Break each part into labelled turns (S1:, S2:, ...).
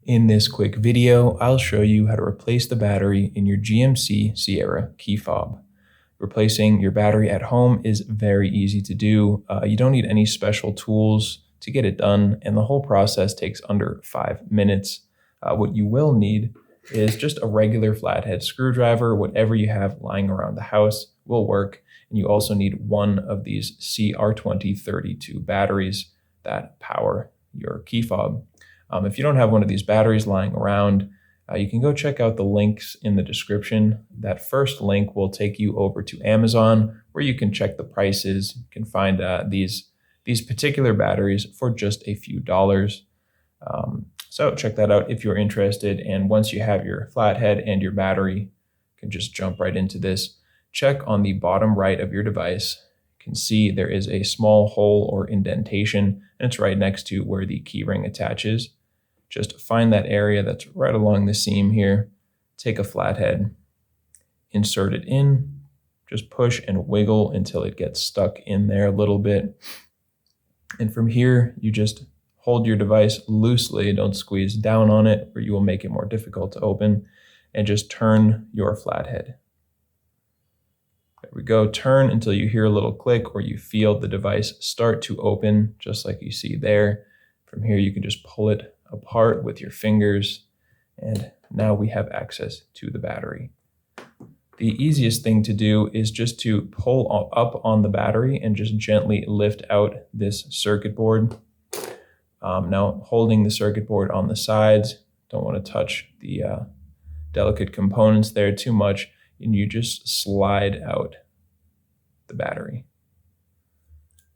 S1: In this quick video, I'll show you how to replace the battery in your GMC Sierra key fob. Replacing your battery at home is very easy to do. You don't need any special tools to get it done, and the whole process takes under 5 minutes. What you will need is just a regular flathead screwdriver. Whatever you have lying around the house will work. And you also need one of these CR2032 batteries that power your key fob. If you don't have one of these batteries lying around, you can go check out the links in the description. That first link will take you over to Amazon, where you can check the prices. You can find these particular batteries for just a few dollars. So check that out if you're interested. And once you have your flathead and your battery, you can just jump right into this. Check on the bottom right of your device. You can see there is a small hole or indentation, and it's right next to where the keyring attaches. Just find that area that's right along the seam here. Take a flathead, insert it in, just push and wiggle until it gets stuck in there a little bit. And from here, you just hold your device loosely, don't squeeze down on it or you will make it more difficult to open, and just turn your flathead. There we go, turn until you hear a little click or you feel the device start to open, just like you see there. From here, you can just pull it apart with your fingers, and now we have access to the battery. The easiest thing to do is just to pull up on the battery and just gently lift out this circuit board. Now holding the circuit board on the sides, don't want to touch the delicate components there too much, and you just slide out the battery.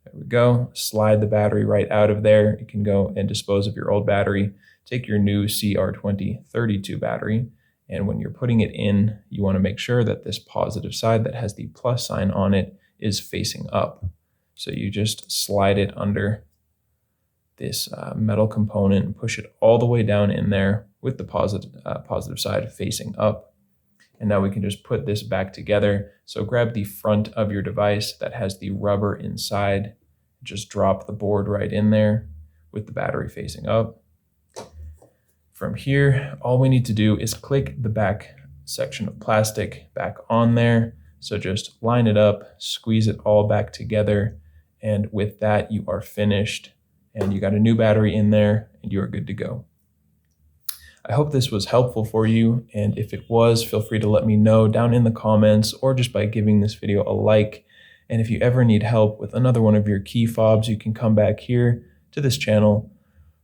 S1: There we go. Slide the battery right out of there. You can go and dispose of your old battery. Take your new CR2032 battery, and when you're putting it in, you want to make sure that this positive side that has the plus sign on it is facing up. So you just slide it under this metal component and push it all the way down in there with the positive side facing up. And now we can just put this back together. So grab the front of your device that has the rubber inside. Just drop the board right in there with the battery facing up. From here, all we need to do is click the back section of plastic back on there. So just line it up, squeeze it all back together. And with that, you are finished. And you got a new battery in there and you are good to go. I hope this was helpful for you, and if it was, feel free to let me know down in the comments or just by giving this video a like. And if you ever need help with another one of your key fobs, you can come back here to this channel.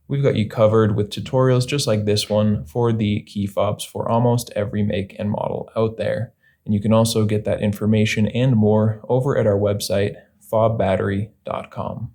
S1: We've got you covered with tutorials just like this one for the key fobs for almost every make and model out there. And you can also get that information and more over at our website, FobBattery.com.